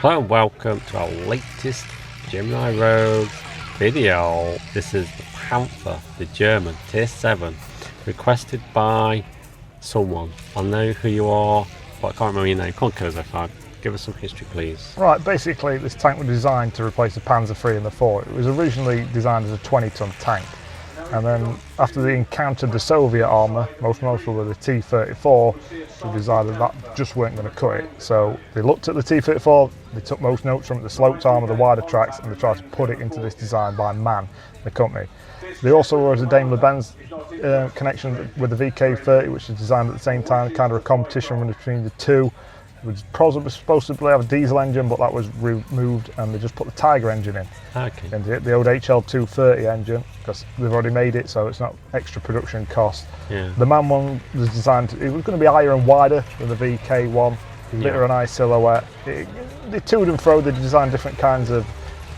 Hello and welcome to our latest Gemini Road video. This is the Panther, the German Tier 7, requested by someone. I know who you are, but I can't remember your name. Come on, Kozo5, give us some history, please. Right, basically this tank was designed to replace the Panzer III and the IV. It was originally designed as a 20-ton tank, and then after they encountered the Soviet armour, most notably the T-34, they decided that just weren't going to cut it. So they looked at the T-34, they took most notes from it, the sloped armour, the wider tracks, and they tried to put it into this design by MAN, the company. They also were as a Daimler-Benz connection with the VK30, which was designed at the same time, kind of a competition between the two. It was supposed to have a diesel engine, but that was removed, and they just put the Tiger engine in. Okay. And the old HL230 engine, because they've already made it, so it's not extra production cost. Yeah. The MAN one was designed, it was going to be higher and wider than the VK one, a bit of an eye silhouette. They toed and fro, they designed different kinds of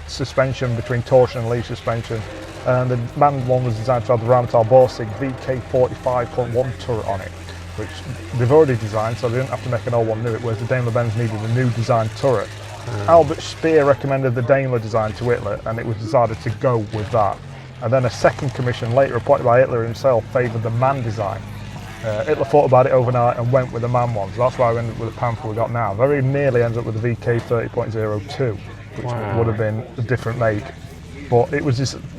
suspension between torsion and leaf suspension. And the MAN one was designed to have the Rheinmetall Borsig VK 45.1 turret on it, which they've already designed, so they didn't have to make an old one new, whereas the Daimler-Benz needed a new design turret. Albert Speer recommended the Daimler design to Hitler, and it was decided to go with that. And then a second commission, later appointed by Hitler himself, favoured the MAN design. Hitler thought about it overnight and went with the MAN one, so that's why we ended up with the Panther we got now. Very nearly ended up with the VK 30.02, which would have been a different make. But it was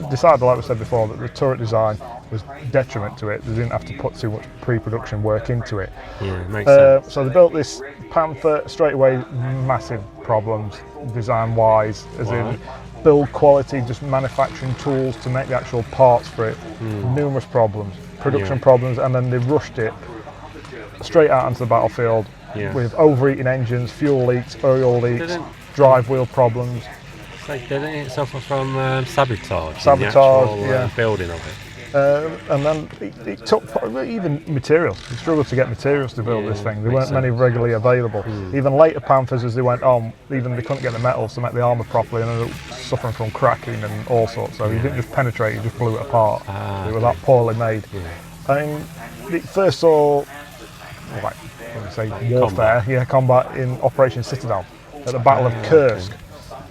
decided, like we said before, that the turret design was detriment to it. They didn't have to put too much pre-production work into it. Yeah, makes sense. So they built this Panther straight away, massive problems design-wise, as in build quality, just manufacturing tools to make the actual parts for it. Numerous problems, production problems, and then they rushed it straight out onto the battlefield with overheating engines, fuel leaks, oil leaks, drive wheel problems. Like, didn't it suffer from sabotage? Sabotage, in the actual, building of it. And then it took even materials. They struggled to get materials to build this thing. There weren't many regularly available. Even later Panthers, as they went on, even they couldn't get the metals to make the armour properly, and ended up suffering from cracking and all sorts. So you didn't just penetrate; you just blew it apart. It was that poorly made. I mean, it first saw, like, warfare, combat in Operation Citadel at the Battle of Kursk.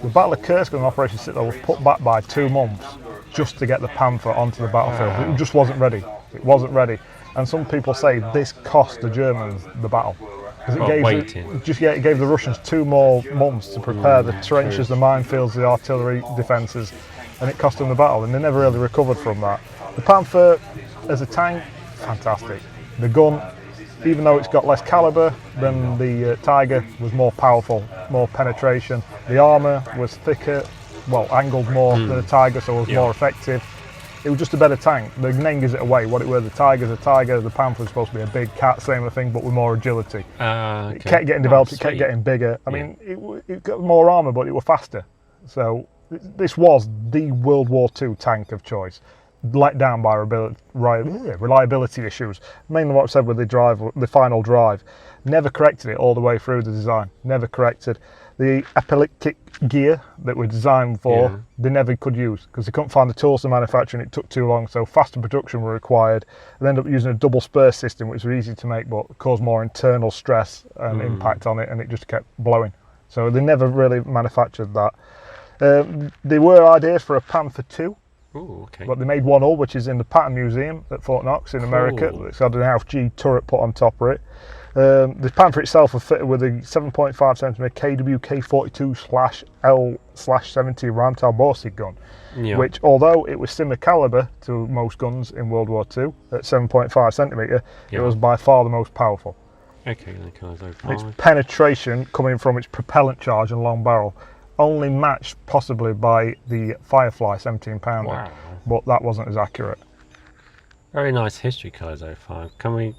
The Battle of Kursk and Operation Citadel was put back by 2 months just to get the Panther onto the battlefield. It just wasn't ready. It wasn't ready. And some people say this cost the Germans the battle. Because it gave the Russians 2 more months to prepare the trenches, the minefields, the artillery defences, and it cost them the battle, and they never really recovered from that. The Panther, as a tank, fantastic. The gun, even though it's got less calibre than the Tiger, was more powerful, more penetration. The armour was thicker, angled more than the Tiger, so it was more effective. It was just a better tank. The name gives it away. What it were, the Tiger's a Tiger, the Panther was supposed to be a big cat, same thing, but with more agility. It kept getting developed, it kept getting bigger. I mean, it got more armour, but it was faster. So this was the World War II tank of choice. Let down by reliability issues, mainly what I said with the final drive. Never corrected it all the way through the design, never corrected. The epileptic gear that were designed for, they never could use because they couldn't find the tools to manufacture, and it took too long, so faster production were required. They ended up using a double spur system, which was easy to make but caused more internal stress and impact on it, and it just kept blowing. So they never really manufactured that. There were ideas for a Panther II. Ooh, okay. But they made one all, which is in the Patton Museum at Fort Knox in America. It's had an House G turret put on top of it. The Panther itself was fitted with a 7.5cm KWK-42/L/70 Rheinmetall Borsig gun, which, although it was similar calibre to most guns in World War II at 7.5cm, it was by far the most powerful. Okay, its penetration, coming from its propellant charge and long barrel, only matched possibly by the Firefly 17-pounder, but that wasn't as accurate. Very nice history, Kozo5. Can we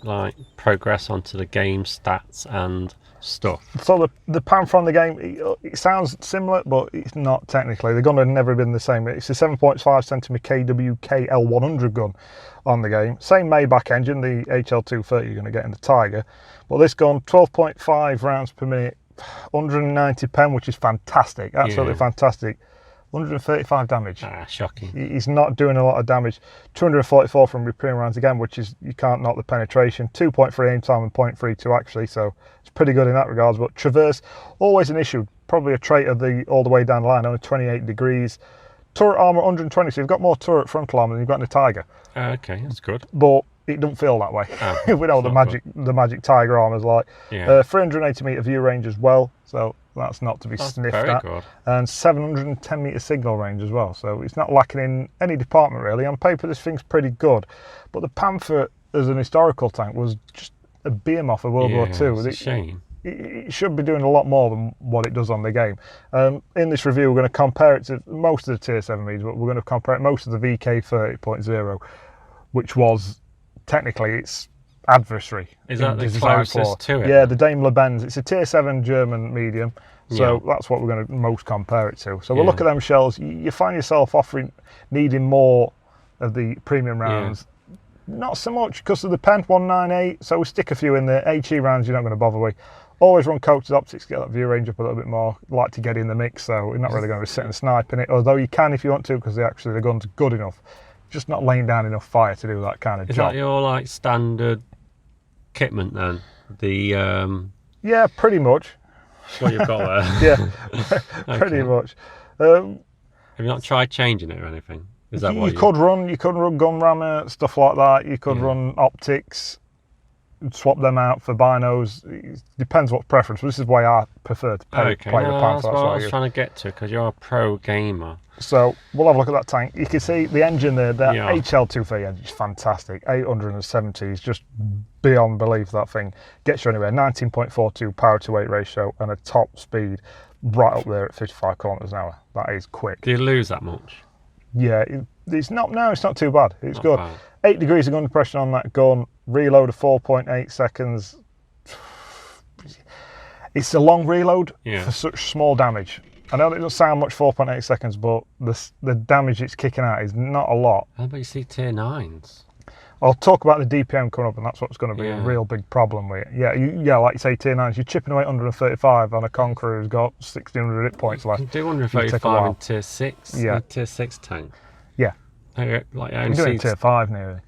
progress onto the game stats and stuff? So the Panther on the game, it sounds similar, but it's not technically. The gun had never been the same. It's a 7.5cm KWK L100 gun on the game. Same Maybach engine, the HL230 you're going to get in the Tiger, but this gun, 12.5 rounds per minute, 190 pen, which is fantastic, absolutely fantastic. 135 damage. Shocking. He's not doing a lot of damage. 244 from repeating rounds again, which is, you can't knock the penetration. 2.3 aim time and 0.32 actually, so it's pretty good in that regards. But traverse, always an issue. probably a trait of the all the way down the line, only 28 degrees. Turret armour 120, so you've got more turret frontal armour than you've got in the Tiger. Okay, that's good. But it doesn't feel that way. Oh, We know the magic Tiger armour's like. Yeah. 380 metre view range as well, so that's not to be That's sniffed very at. good. And 710 metre signal range as well, so it's not lacking in any department really. On paper, this thing's pretty good, but the Panther as an historical tank was just a behemoth of World War II. It's a shame. It should be doing a lot more than what it does on the game. In this review, we're going to compare it to most of the Tier 7 reads, but we're going to compare it most of the VK 30.0, which was technically its adversary. Is that the closest to it? Yeah, the Daimler-Benz. It's a Tier 7 German medium, so that's what we're going to most compare it to. So we'll look at them shells. You find yourself needing more of the premium rounds. Not so much because of the Pent 198, so we stick a few in there. HE rounds you're not going to bother with. Always run coated optics, get that view range up a little bit more. Like to get in the mix, so you're not really going to be sitting sniping it, although you can if you want to, because the gun's good enough. Just not laying down enough fire to do that kind of job. Is that your like standard kitment then? The yeah, pretty much. what you've got there. Yeah, pretty much. Have you not tried changing it or anything? Is that what you could run gun rammer, stuff like that. You could run optics, swap them out for binos. It depends what preference. This is why I prefer to play the Panther. That's what I was trying to get to, because you're a pro gamer. So we'll have a look at that tank. You can see the engine there. That HL230 engine is fantastic. 870 is just beyond belief. That thing gets you anywhere. 19.42 power to weight ratio and a top speed right up there at 55 kilometers an hour. That is quick. Do you lose that much? Yeah, it's not. No, it's not too bad. It's good. Bad. 8 degrees of gun depression on that gun. Reload of 4.8 seconds. It's a long reload for such small damage. I know it doesn't sound much, 4.8 seconds, but the damage it's kicking out is not a lot. How about you see Tier 9s? I'll talk about the DPM coming up, and that's what's going to be a real big problem with it. Yeah, like you say, Tier 9s, you're chipping away 135 on a Conqueror who's got 1,600 hit points left. You can do 135 in Tier 6, Tier 6 tank. Yeah. Like you're doing Tier 5 nearly.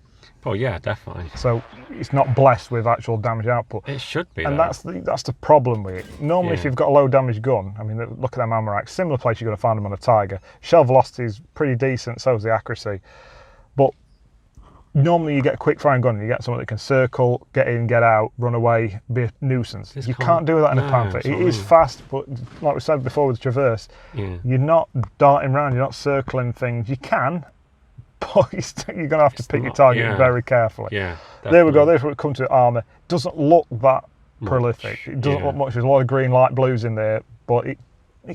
Oh yeah, definitely. So it's not blessed with actual damage output. It should be. And that's the problem with it. Normally, if you've got a low damage gun, I mean, look at them ammo racks. Similar place you're going to find them on a Tiger. Shell velocity is pretty decent, so is the accuracy. But normally you get a quick firing gun and you get something that can circle, get in, get out, run away, be a nuisance. You can't do that in a Panther. It is fast, but like we said before with Traverse, you're not darting around, you're not circling things. You can, but you're going to have to pick your target very carefully. Yeah, there we go. There's what it comes to armour. Doesn't look that prolific. It doesn't look much. There's a lot of green, light blues in there, but it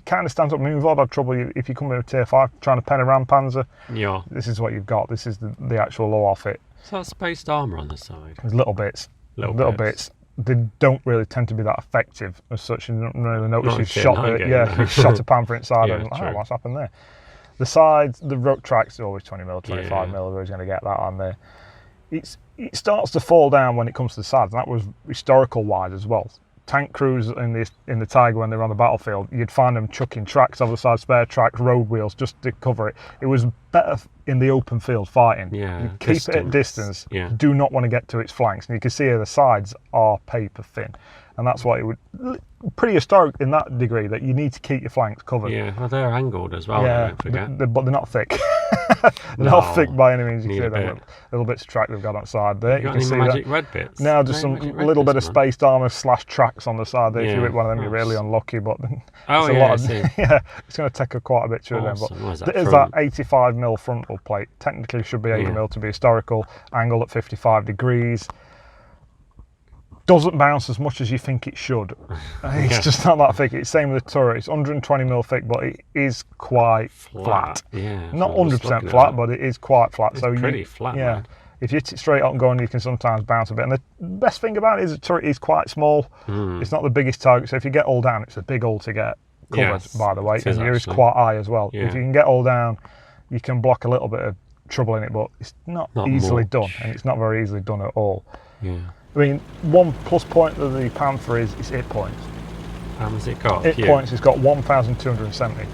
kind of stands up. I mean, we've all had trouble if you come with a Tier 5 trying to pen a Ram Panzer. Yeah. This is what you've got. This is the actual low off it. So that's spaced armour on the side. There's little bits. Little bits. They don't really tend to be that effective as such. You don't really notice you've shot you've shot a Panther inside and what's happened there? The sides, the rope tracks are always 20mm, 25mm. We're always going to get that on there. It starts to fall down when it comes to the sides, and that was historical wise as well. Tank crews in the Tiger, when they were on the battlefield, you'd find them chucking tracks over the side, spare tracks, road wheels, just to cover it. It was better in the open field fighting. You keep it at distance. You do not want to get to its flanks, and you can see here the sides are paper thin, and that's why it would pretty historic in that degree that you need to keep your flanks covered. Yeah, well, they're angled as well. Don't forget. But they're not thick. They're not thick by any means. You can see them little bits of track they've got outside there. You got any magic red bits? Now just some little bit of spaced armour / tracks on the side there. If you hit one of them, you're really unlucky. But it's going to take quite a bit through them. But there is that 85mm frontal plate. Technically, should be 80mm to be historical. Angle at 55 degrees. Doesn't bounce as much as you think it should. It's just not that thick. It's same with the turret. It's 120mm thick, but it is quite flat. Yeah, not 100% flat, but it is quite flat. It's pretty flat. Yeah. Man. If you hit it straight up and going, you can sometimes bounce a bit. And the best thing about it is the turret is quite small. It's not the biggest target, so if you get all down, it's a big hole to get covered, by the way. And yours is quite high as well. If you can get all down, you can block a little bit of trouble in it, but it's not easily done, and it's not very easily done at all. Yeah. I mean, one plus point of the Panther is its hit points. How has it got? Hit points, it's got 1,270,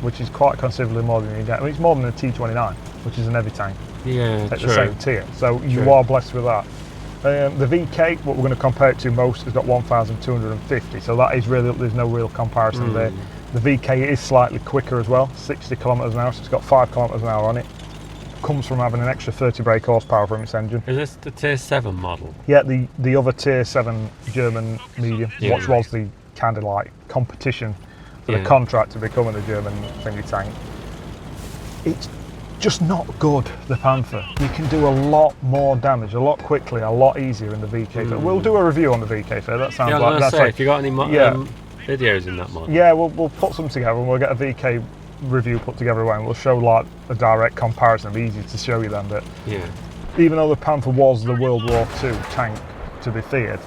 which is quite considerably more than you get. I mean, it's more than a T29, which is an heavy tank. Yeah, at the same tier. So you are blessed with that. The VK, what we're going to compare it to most, has got 1,250. So that is really, there's no real comparison there. The VK is slightly quicker as well, 60 kilometres an hour, so it's got 5 kilometres an hour on it. Comes from having an extra 30 brake horsepower from its engine. Is this the Tier 7 model? Yeah, the other Tier 7 German medium, Yeah. which was the kind of like competition for the Yeah. contract to becoming a German thingy tank. It's just not good, the Panther. You can do a lot more damage, a lot quickly, a lot easier in the VK. We'll do a review on the VK fair. That sounds Yeah, I was like going to that's say, like, if you got any Yeah. videos in that model. yeah, we'll put some together and we'll get a VK review put together away and we'll show like a direct comparison. It'll be easy to show you then that Yeah. even though the Panther was the World War II tank to be feared,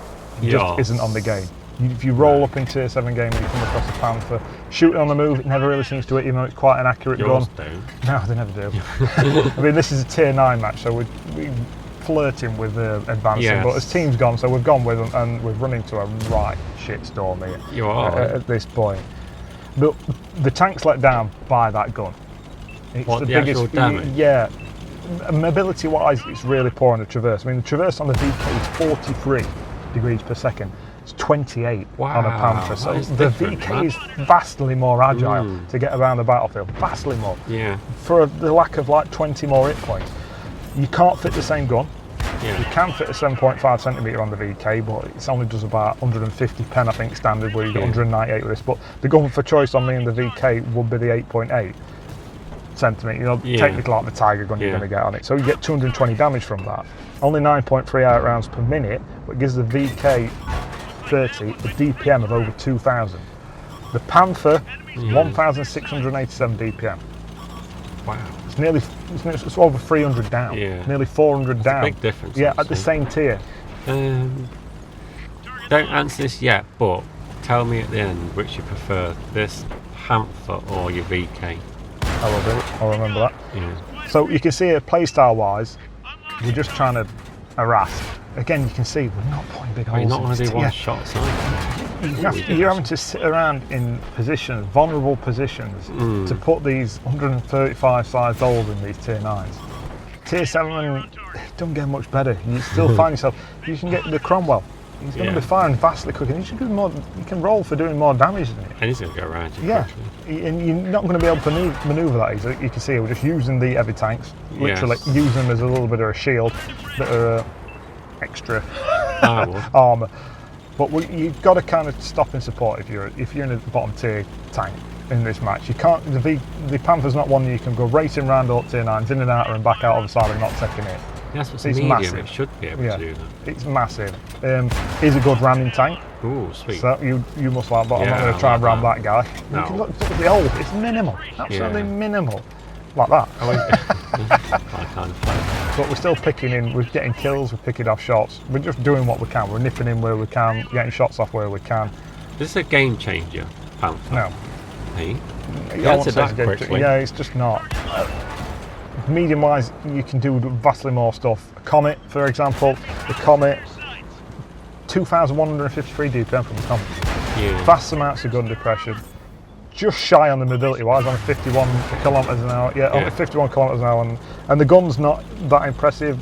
it just Yes. isn't on the game. If you roll up in Tier 7 game and you come across a Panther, shooting on the move, it never really seems to hit, even though it's quite an accurate Yours gun. do. No, they never do. I mean, this is a Tier 9 match, so we're flirting with advancing, Yes. but as team's gone, so we've gone with them and we've run into a right shitstorm here You are. at this point. But the tank's let down by that gun. It's What, the actual damage? Yeah. Mobility wise, it's really poor on the Traverse. I mean, the Traverse on the VK is 43 degrees per second. It's 28 on a Wow, Panther. So that is the different, VK man. is vastly more agile to get around the battlefield. Vastly more. Yeah. For the lack of like 20 more hit points. You can't fit the same gun. You Yeah. can fit a 7.5 centimetre on the VK, but it only does about 150 pen, I think, standard, where you get Yeah. 198 with this. But the gun for choice on me and the VK would be the 8.8 centimetre. You know, Yeah. technically like the Tiger gun you're Yeah. going to get on it. So you get 220 damage from that. Only 9.3 out rounds per minute, but it gives the VK 30 a DPM of over 2,000. The Panther, 1,687 DPM. Wow. It's over 300 down. Yeah. Nearly 400 That's down. a big difference. Yeah, at the actually. same tier. Don't answer this yet, but tell me at the end which you prefer, this Panther or your VK. I will do it. I'll remember that. Yeah. So you can see it playstyle wise, we're just trying to harass. Again, you can see we're not putting big Well, holes you're not in going to this do tier. one shots, are you? You're having to sit around in positions, vulnerable positions, to put these 135 sized holes in these tier 9s. Tier 7 don't get much better. You still find yourself, you can get the Cromwell. He's going to Yeah. be firing vastly quicker. You can roll for doing more damage than it. And he's going to go around you Yeah, quickly. and you're not going to be able to manoeuvre that easily. You can see we're just using the heavy tanks, literally Yes. use them as a little bit of a shield, bit of extra I would. armour. But you've got to kind of stop and support if you're in a bottom tier tank in this match. You can't. The Panther's not one that you can go racing around all tier 9s in and out and back out of the side and not taking it. That's what's It's medium, massive. it should be able Yeah, to do that. it's massive. Is a good ramming tank. Ooh, sweet. So you must like, but I'm not Yeah, going to try I and like ram that guy. No. You can look at the hole. It's minimal, absolutely Yeah. minimal, like that. I kind of play. But we're still picking in. We're getting kills. We're picking off shots. We're just doing what we can. We're nipping in where we can, getting shots off where we can. This is a game changer, Panther. No, Hey? I You won't answered say it's that good. quickly. Yeah, it's just not. Medium wise, you can do vastly more stuff. A Comet, for example, the Comet, 2,153 DPM from the Comet. Yeah. Vast amounts of gun depression. Just shy on the mobility wise, on 51 kilometres an hour. Yeah, Yeah. on 51 kilometres an hour, and the gun's not that impressive.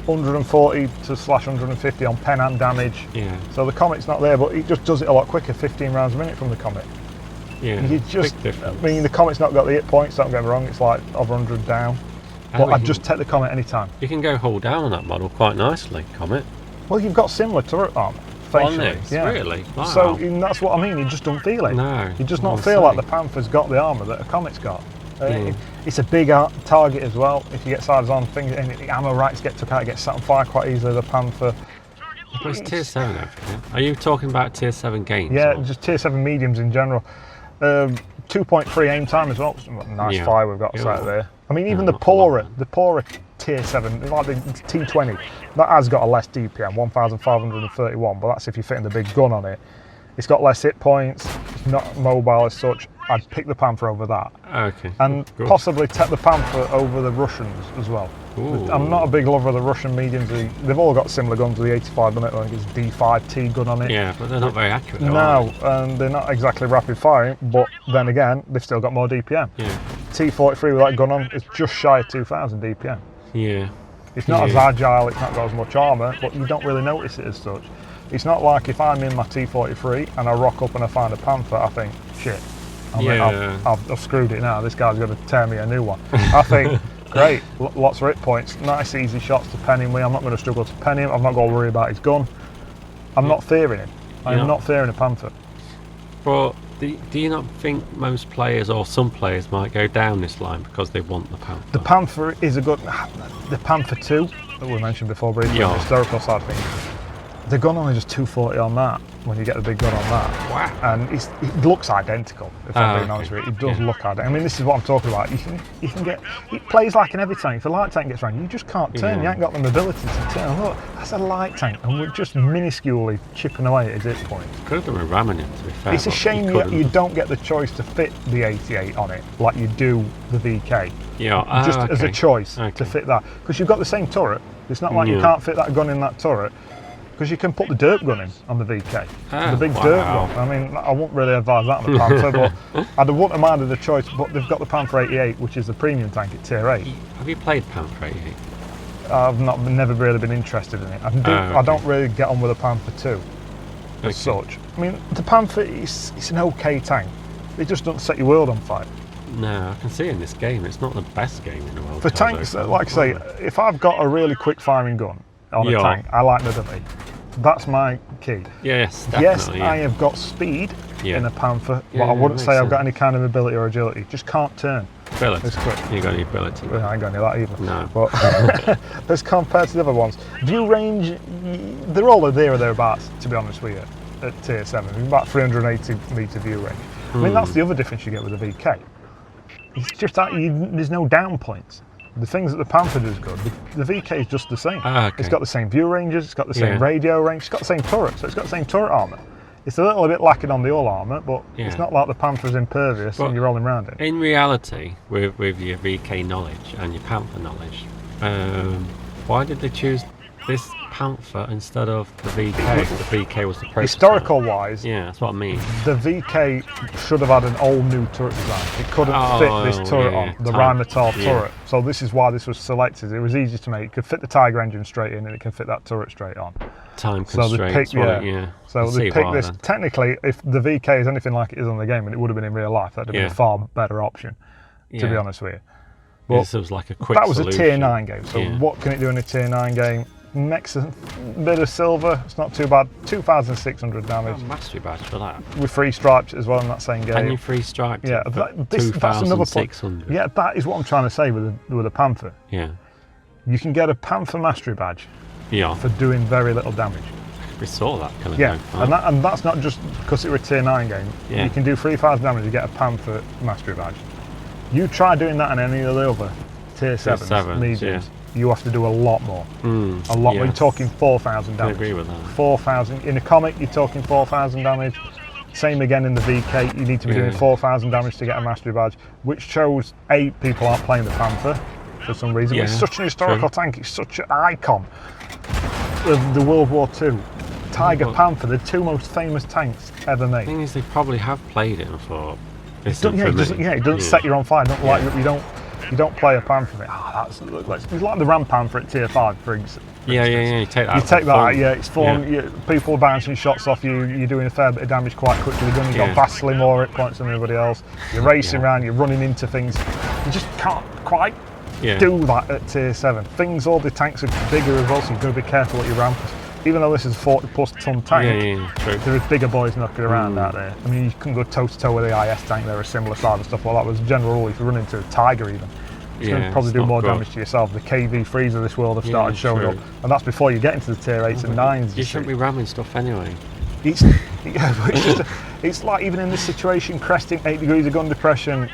140 to slash 150 on pen and damage. Yeah. So the Comet's not there, but it just does it a lot quicker. 15 rounds a minute from the Comet. Yeah. You just, Big I difference. mean, the Comet's not got the hit points. Don't get me wrong. It's like over 100 down. But I'd just take the Comet anytime. You can go hull down on that model quite nicely, Comet. Well, you've got similar turret armour. On Facially, this, yeah. really? Wow. So and that's what I mean. You just don't feel it. No, You just I not was feel like saying. the Panther's got the armour that a Comet's got. Yeah. It's a big target as well. If you get sides on things, and the ammo racks get took out, it gets set on fire quite easily. The Panther. But it's tier 7 everything. Are you talking about tier 7 games? Yeah, or- just tier 7 mediums in general. 2.3 aim time as well. Nice Yeah. fire we've got Yeah. set there. I mean, even Yeah, the not a lot, poorer tier 7, like the T20, that has got a less DPM, 1,531, but that's if you're fitting the big gun on it. It's got less hit points, it's not mobile as such. I'd pick the Panther over that. Okay. And Good. possibly take the Panther over the Russians as well. Ooh. I'm not a big lover of the Russian mediums. They've all got similar guns. The 85mm, I think it's D5T gun on it. Yeah, but they're not very accurate. though, are No, and they're not exactly rapid firing, but then again, they've still got more DPM. they? Yeah. T43 with that gun on is just shy of 2,000 DPM. Yeah. It's not as agile, it's not got as much armour, but you don't really notice it as such. It's not like if I'm in my T-43 and I rock up and I find a Panther, I think, shit, I've screwed it now, this guy's going to tear me a new one. I think, great, lots of hit points, nice easy shots to pen him with, I'm not going to struggle to pen him, I've not got to worry about his gun. I'm not fearing him. I'm not fearing a Panther. But do you not think most players or some players might go down this line because they want the Panther? The Panther is a good... The Panther 2, that we mentioned before briefly, the historical side of things, the gun only just 240 on that, when you get the big gun on that. Wow. And it looks identical, if I'm being honest with you. It does look identical. I mean, this is what I'm talking about. You can get... It plays like an heavy tank. If a light tank gets around, you just can't turn. You ain't got the mobility to turn. Look, that's a light tank, and we're just minusculely chipping away at his hit points. Could have done with ramming it, to be fair. It's a shame you don't get the choice to fit the 88 on it, like you do the VK. Yeah, just as a choice to fit that. Because you've got the same turret. It's not like you can't fit that gun in that turret. Because you can put the dirt gun in on the VK, the big dirt gun. I mean, I wouldn't really advise that on the Panther, but I wouldn't have minded the choice. But they've got the Panther 88, which is the premium tank at tier 8. Have you played Panther 88? I've never really been interested in it. I don't really get on with the Panther 2 as such. I mean, the Panther is an okay tank. It just doesn't set your world on fire. No, I can see in this game, it's not the best game in the world. For tanks, like I say, if I've got a really quick firing gun on a tank, I like mobility. That's my key. Yes, definitely. Yes, I have got speed in a Panther, but I wouldn't say I've got any kind of ability or agility. Just can't turn. Ability. It's quick. You got any ability? Well, I ain't got any of that either. No. But as compared to the other ones, view range, they're all there or thereabouts, to be honest with you, at tier 7. About 380 metre view range. I mean, that's the other difference you get with the VK. It's just that there's no down points. The things that the Panther does good, the VK is just the same. It's got the same view ranges, it's got the same radio range, it's got the same turret, so it's got the same turret armour. It's a little bit lacking on the hull armour, but it's not like the Panther's impervious and you're rolling around it. In reality, with your VK knowledge and your Panther knowledge, why did they choose this Panther instead of the VK? The VK was the prototype. Historical wise, that's what I mean. The VK should have had an all new turret design. It couldn't fit this turret on, the Rheinmetall turret. So this is why this was selected. It was easy to make. It could fit the Tiger engine straight in and it can fit that turret straight on. Time constraints, So they picked this. Then. Technically, if the VK is anything like it is on the game, and it would have been in real life, that would have been a far better option, to be honest with you. But this was like a quick That was solution. a tier 9 game, so what can it do in a tier 9 game? Makes a bit of silver, it's not too bad. 2,600 damage. Mastery badge for that. With 3 stripes as well in that same game. And you 3 stripes? Yeah, that's another point. Yeah, that is what I'm trying to say with the Panther. Yeah. You can get a Panther Mastery badge for doing very little damage. We saw that kind of thing. And that's not just because it was a tier 9 game. You can do 3,000 damage to get a Panther Mastery badge. You try doing that in any of the other tier 7s, mediums. You have to do a lot more. A lot more. You're talking 4,000 damage. I agree with that. 4,000. In a comic, you're talking 4,000 damage. Same again in the VK, you need to be doing 4,000 damage to get a Mastery badge, which shows, A, people aren't playing the Panther for some reason. It's such an historical tank, it's such an icon of the World War II. Tiger, Panther, the 2 most famous tanks ever made. The thing is, they probably have played it before. It doesn't set you on fire. You don't play a Panther. It's like the Ram Panther at tier 5, for instance. You take that. It's fun. People are bouncing shots off you. You're doing a fair bit of damage quite quickly. You've got vastly more hit points than everybody else. You're racing around. You're running into things. You just can't quite do that at tier 7. All the tanks are bigger as well, so you've got to be careful what you ram. Even though this is a 40+ ton tank, there are bigger boys knocking around out there. I mean, you can go toe to toe with the IS tank. They're a similar size and stuff like that. Was a general rule if you run into a Tiger even. It's going to probably do more damage to yourself. The KV3s of this world have started showing up, and that's before you get into the tier 8s and 9s. You shouldn't be ramming stuff anyway. It's like even in this situation, cresting 8 degrees of gun depression,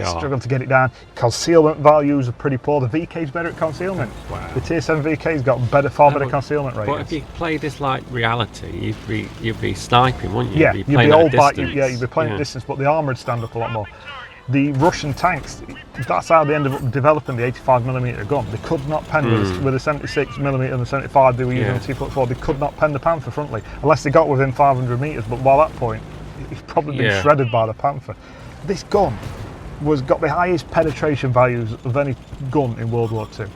struggle to get it down. Concealment values are pretty poor. The VK's better at concealment. Wow. The tier 7 VK's got far better concealment rates. But if you play this like reality, you'd be sniping, wouldn't you? Yeah, you'd be all back. You'd be playing at distance, but the armour would stand up a lot more. The Russian tanks, that's how they ended up developing the 85mm gun. They could not pen with a 76mm and the 75 they were using on T-44. They could not pen the Panther frontally unless they got within 500 metres. But by that point, it's probably been shredded by the Panther. This gun got the highest penetration values of any gun in World War II.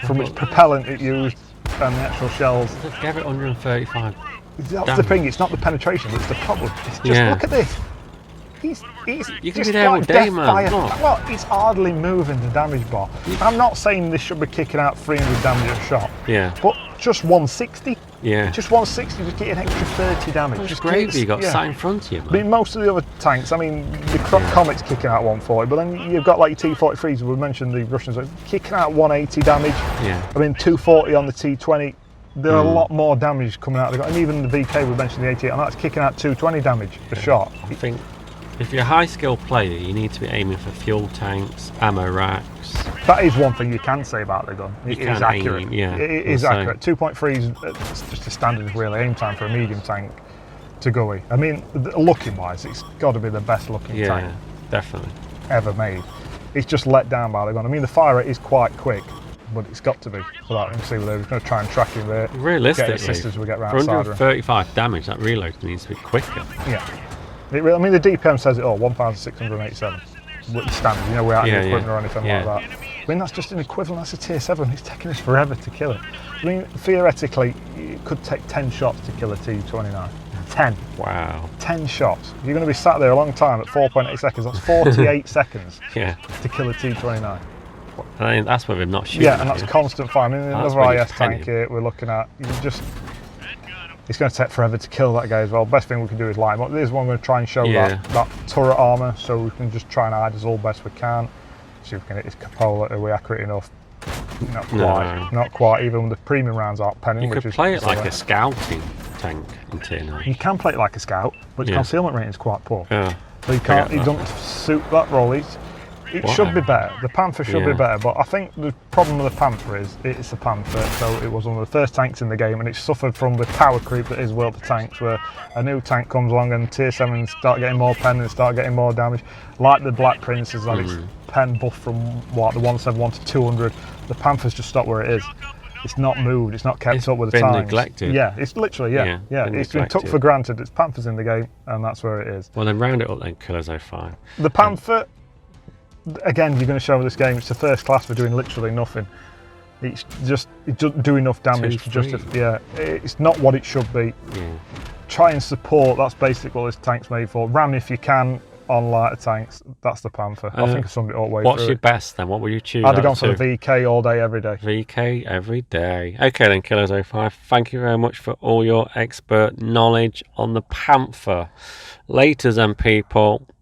from its propellant it used and the actual shells. Just gave it 135. That's the thing, it's not the penetration, it's the problem. It's just, look at this. He's You can just be there all like day, death man. fire. Look. Well, he's hardly moving the damage bar. I'm not saying this should be kicking out 300 damage a shot. Yeah. But just 160. Yeah. Just 160, just get an extra 30 damage. It's Just great get- you got yeah. sat in front of you, I man. mean, most of the other tanks, I mean, the Comet's kicking out 140, but then you've got like your T-43s, we mentioned the Russians, kicking out 180 damage. Yeah. I mean, 240 on the T20. There are a lot more damage coming out of the gun. And even the VK, we mentioned the 88, and that's kicking out 220 damage a shot. I think if you're a high skill player, you need to be aiming for fuel tanks, ammo racks. That is one thing you can say about the gun. It is can accurate. aim, yeah, It is we'll say. accurate. 2.3 is just a standard really aim time for a medium tank to GUI. I mean, looking wise, it's got to be the best looking Yeah, tank definitely. ever made. It's just let down by the gun. I mean, the fire rate is quite quick, but it's got to be. For that, you can see they're going to try and track him there. Realistically, Get assist as we get round for the side of him. 135 damage, that reload needs to be quicker. Yeah. I mean, the DPM says it all, 1,687. Which standard, you know, without Yeah, any equipment yeah. or anything Yeah. like that. I mean, that's just an equivalent, that's a tier 7. It's taking us forever to kill it. I mean, theoretically, it could take 10 shots to kill a T29. 10. Wow. 10 shots. You're going to be sat there a long time at 4.8 seconds. That's 48 seconds Yeah. to kill a T29. I mean, that's with him not shooting. Yeah, and that's at you. constant fire. I mean, That's another when you IS pen tank him. here we're looking at. You just, it's going to take forever to kill that guy as well. Best thing we can do is light him up. This is one I'm going to try and show Yeah. that turret armour, so we can just try and hide us all best we can. See if we can hit his cupola. Are we accurate enough? Not No. quite. Not quite. Even the premium rounds aren't penning. You which could is play it still like there. a scouting tank in tier 9. You can play it like a scout, but its Yeah. concealment rating is quite poor. Yeah. So you can't. get It that. doesn't suit that role. It Why? should be better. The Panther should be Yeah. better, but I think the problem with the Panther is it's a Panther, so it was one of the first tanks in the game, and it suffered from the power creep that is World of Tanks, where a new tank comes along and tier 7s start getting more pen and start getting more damage. Like the Black Prince has had its pen buff from what, the 171 to 200. The Panther's just stopped where it is. It's not moved. It's not kept It's up with the been times. neglected. Yeah, it's literally Yeah, yeah. been It's been took neglected. for granted. It's Panther's in the game, and that's where it is. Well, then round it up then, Killers 05. The Panther, again, you're going to show this game. It's a first class for doing literally nothing. It doesn't do enough damage to 2-3. justify. Yeah, it's not what it should be. Yeah. Try and support. That's basically what this tank's made for. Ram if you can on lighter tanks. That's the Panther. I think somebody ought to wait What's through your it. best then? What would you choose? I'd have out gone of for the two? VK all day, every day. VK every day. Okay then, Killers 05. Thank you very much for all your expert knowledge on the Panther. Later then, people.